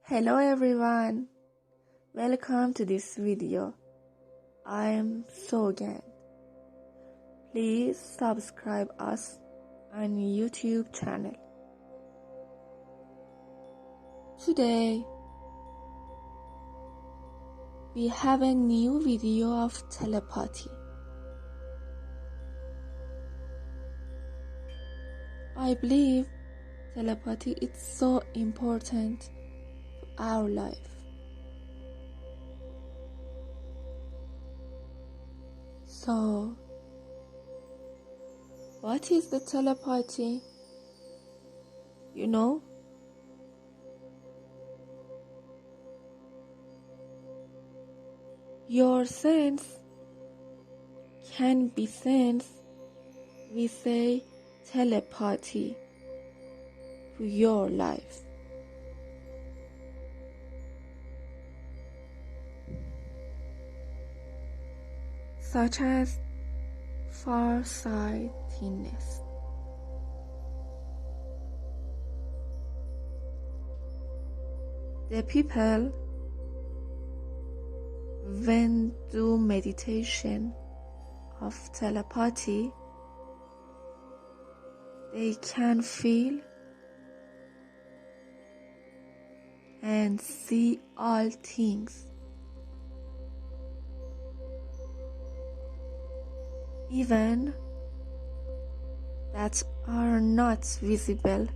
Hello everyone, welcome to this video. I am Sogand. Please subscribe us on YouTube channel. Today we have a new video of telepathy. I believe telepathy is so important to our life. So, what is the telepathy? You know? Your sense can be sensed, we say telepathy, to your life. Such as farsightedness. The people, when do meditation of telepathy, they can feel and see all things, even that are not visible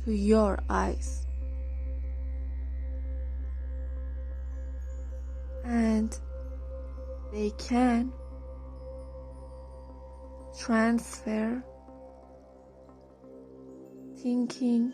to your eyes. And they can transfer thinking